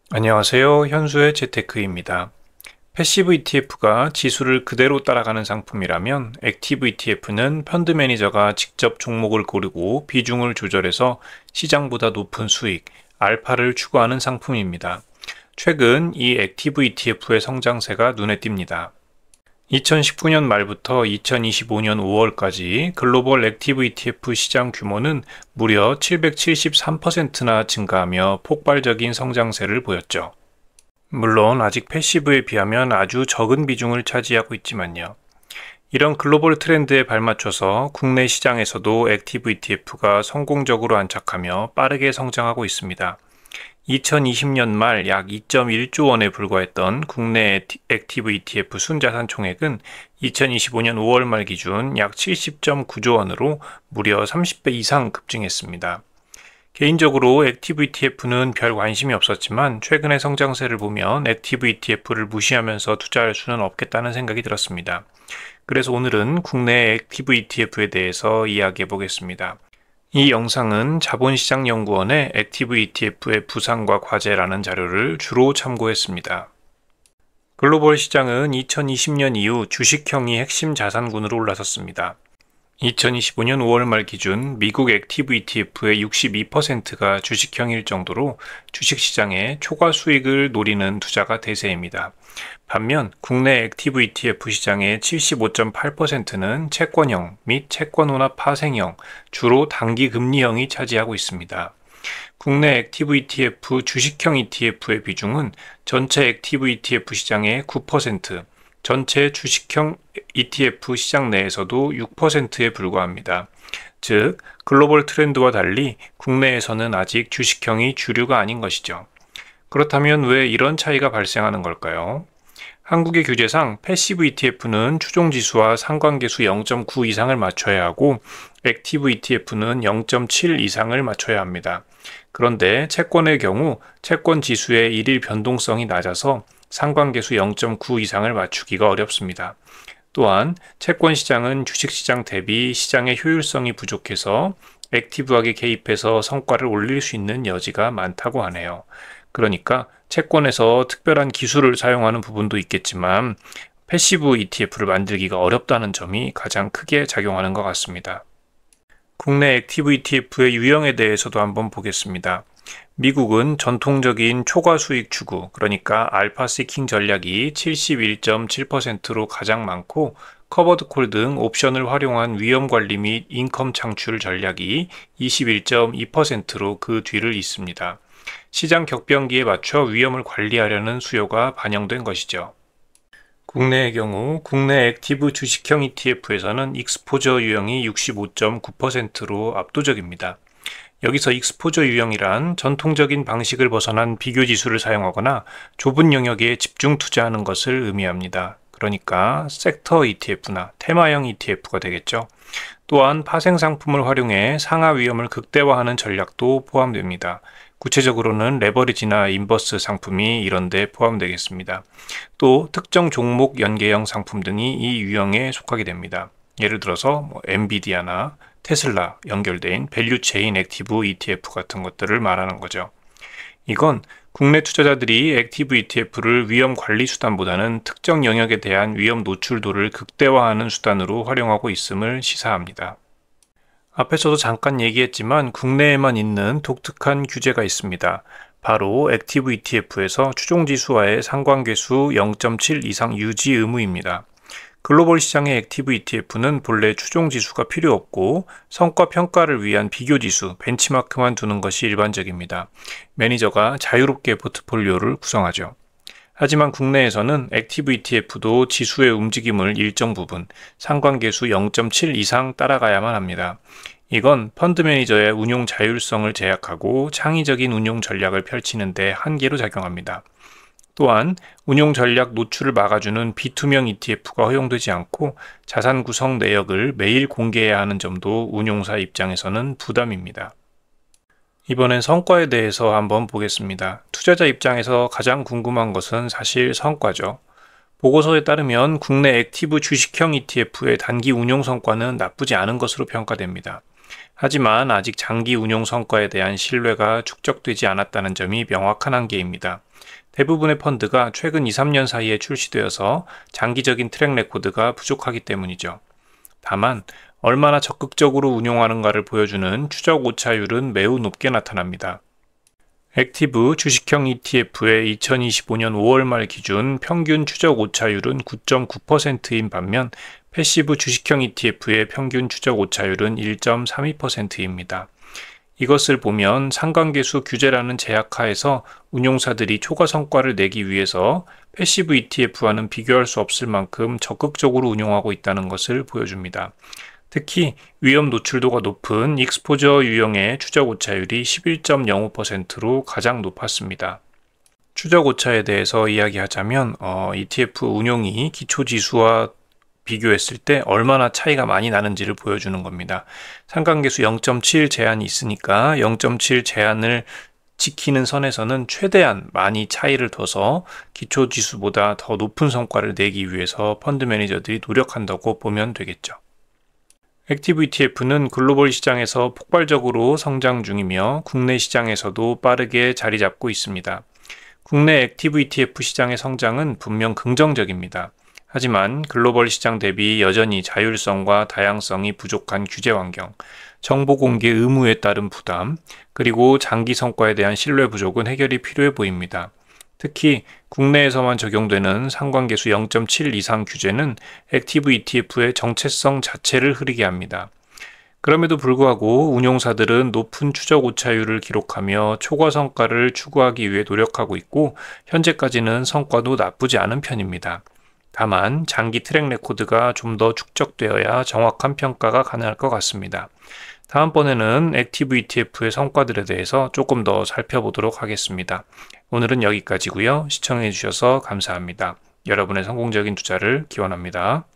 안녕하세요. 현수의 재테크입니다. 패시브 ETF가 지수를 그대로 따라가는 상품이라면 액티브 ETF는 펀드 매니저가 직접 종목을 고르고 비중을 조절해서 시장보다 높은 수익, 알파를 추구하는 상품입니다. 최근 이 액티브 ETF의 성장세가 눈에 띕니다. 2019년 말부터 2025년 5월까지 글로벌 액티브 ETF 시장 규모는 무려 773%나 증가하며 폭발적인 성장세를 보였죠. 물론 아직 패시브에 비하면 아주 적은 비중을 차지하고 있지만요. 이런 글로벌 트렌드에 발맞춰서 국내 시장에서도 액티브 ETF가 성공적으로 안착하며 빠르게 성장하고 있습니다. 2020년 말 약 2.1조 원에 불과했던 국내 액티브 ETF 순자산 총액은 2025년 5월 말 기준 약 70.9조 원으로 무려 30배 이상 급증했습니다. 개인적으로 액티브 ETF는 별 관심이 없었지만 최근의 성장세를 보면 액티브 ETF를 무시하면서 투자할 수는 없겠다는 생각이 들었습니다. 그래서 오늘은 국내 액티브 ETF에 대해서 이야기해 보겠습니다. 이 영상은 자본시장연구원의 액티브 ETF의 부상과 과제라는 자료를 주로 참고했습니다. 글로벌 시장은 2020년 이후 주식형이 핵심 자산군으로 올라섰습니다. 2025년 5월 말 기준 미국 액티브 ETF의 62%가 주식형일 정도로 주식시장의 초과 수익을 노리는 투자가 대세입니다. 반면 국내 액티브 ETF 시장의 75.8%는 채권형 및 채권혼합 파생형, 주로 단기 금리형이 차지하고 있습니다. 국내 액티브 ETF 주식형 ETF의 비중은 전체 액티브 ETF 시장의 9%, 전체 주식형 ETF 시장 내에서도 6%에 불과합니다. 즉, 글로벌 트렌드와 달리 국내에서는 아직 주식형이 주류가 아닌 것이죠. 그렇다면 왜 이런 차이가 발생하는 걸까요? 한국의 규제상 패시브 ETF는 추종지수와 상관계수 0.9 이상을 맞춰야 하고 액티브 ETF는 0.7 이상을 맞춰야 합니다. 그런데 채권의 경우 채권 지수의 일일 변동성이 낮아서 상관계수 0.9 이상을 맞추기가 어렵습니다. 또한 채권 시장은 주식 시장 대비 시장의 효율성이 부족해서 액티브하게 개입해서 성과를 올릴 수 있는 여지가 많다고 하네요. 그러니까 채권에서 특별한 기술을 사용하는 부분도 있겠지만 패시브 ETF를 만들기가 어렵다는 점이 가장 크게 작용하는 것 같습니다. 국내 액티브 ETF의 유형에 대해서도 한번 보겠습니다. 미국은 전통적인 초과 수익 추구, 그러니까 알파 시킹 전략이 71.7%로 가장 많고 커버드 콜 등 옵션을 활용한 위험 관리 및 인컴 창출 전략이 21.2%로 그 뒤를 잇습니다. 시장 격변기에 맞춰 위험을 관리하려는 수요가 반영된 것이죠. 국내의 경우 국내 액티브 주식형 ETF에서는 익스포저 유형이 65.9%로 압도적입니다. 여기서 익스포저 유형이란 전통적인 방식을 벗어난 비교지수를 사용하거나 좁은 영역에 집중 투자하는 것을 의미합니다. 그러니까 섹터 ETF나 테마형 ETF가 되겠죠. 또한 파생 상품을 활용해 상하 위험을 극대화하는 전략도 포함됩니다. 구체적으로는 레버리지나 인버스 상품이 이런 데 포함되겠습니다. 또 특정 종목 연계형 상품 등이 이 유형에 속하게 됩니다. 예를 들어서 엔비디아나 테슬라 연결된 밸류체인 액티브 ETF 같은 것들을 말하는 거죠. 이건 국내 투자자들이 액티브 ETF를 위험 관리 수단보다는 특정 영역에 대한 위험 노출도를 극대화하는 수단으로 활용하고 있음을 시사합니다. 앞에서도 잠깐 얘기했지만 국내에만 있는 독특한 규제가 있습니다. 바로 액티브 ETF에서 추종지수와의 상관계수 0.7 이상 유지 의무입니다. 글로벌 시장의 액티브 ETF는 본래 추종지수가 필요 없고 성과 평가를 위한 비교지수, 벤치마크만 두는 것이 일반적입니다. 매니저가 자유롭게 포트폴리오를 구성하죠. 하지만 국내에서는 액티브 ETF도 지수의 움직임을 일정 부분 상관계수 0.7 이상 따라가야만 합니다. 이건 펀드 매니저의 운용 자율성을 제약하고 창의적인 운용 전략을 펼치는 데 한계로 작용합니다. 또한 운용 전략 노출을 막아주는 비투명 ETF가 허용되지 않고 자산 구성 내역을 매일 공개해야 하는 점도 운용사 입장에서는 부담입니다. 이번엔 성과에 대해서 한번 보겠습니다. 투자자 입장에서 가장 궁금한 것은 사실 성과죠. 보고서에 따르면 국내 액티브 주식형 ETF의 단기 운용 성과는 나쁘지 않은 것으로 평가됩니다. 하지만 아직 장기 운용 성과에 대한 신뢰가 축적되지 않았다는 점이 명확한 한계입니다. 대부분의 펀드가 최근 2, 3년 사이에 출시되어서 장기적인 트랙 레코드가 부족하기 때문이죠. 다만 얼마나 적극적으로 운용하는가를 보여주는 추적 오차율은 매우 높게 나타납니다. 액티브 주식형 ETF의 2025년 5월 말 기준 평균 추적 오차율은 9.9%인 반면 패시브 주식형 ETF의 평균 추적 오차율은 1.32%입니다. 이것을 보면 상관계수 규제라는 제약하에서 운용사들이 초과 성과를 내기 위해서 패시브 ETF와는 비교할 수 없을 만큼 적극적으로 운용하고 있다는 것을 보여줍니다. 특히 위험 노출도가 높은 익스포저 유형의 추적 오차율이 11.05%로 가장 높았습니다. 추적 오차에 대해서 이야기하자면 ETF 운용이 기초지수와 비교했을 때 얼마나 차이가 많이 나는지를 보여주는 겁니다. 상관계수 0.7 제한이 있으니까 0.7 제한을 지키는 선에서는 최대한 많이 차이를 둬서 기초지수보다 더 높은 성과를 내기 위해서 펀드 매니저들이 노력한다고 보면 되겠죠. 액티브 ETF는 글로벌 시장에서 폭발적으로 성장 중이며 국내 시장에서도 빠르게 자리 잡고 있습니다. 국내 액티브 ETF 시장의 성장은 분명 긍정적입니다. 하지만 글로벌 시장 대비 여전히 자율성과 다양성이 부족한 규제 환경, 정보 공개 의무에 따른 부담, 그리고 장기 성과에 대한 신뢰 부족은 해결이 필요해 보입니다. 특히 국내에서만 적용되는 상관계수 0.7 이상 규제는 액티브 ETF의 정체성 자체를 흐리게 합니다. 그럼에도 불구하고 운용사들은 높은 추적 오차율을 기록하며 초과 성과를 추구하기 위해 노력하고 있고 현재까지는 성과도 나쁘지 않은 편입니다. 다만 장기 트랙 레코드가 좀 더 축적되어야 정확한 평가가 가능할 것 같습니다. 다음번에는 액티브 ETF의 성과들에 대해서 조금 더 살펴보도록 하겠습니다. 오늘은 여기까지고요. 시청해 주셔서 감사합니다. 여러분의 성공적인 투자를 기원합니다.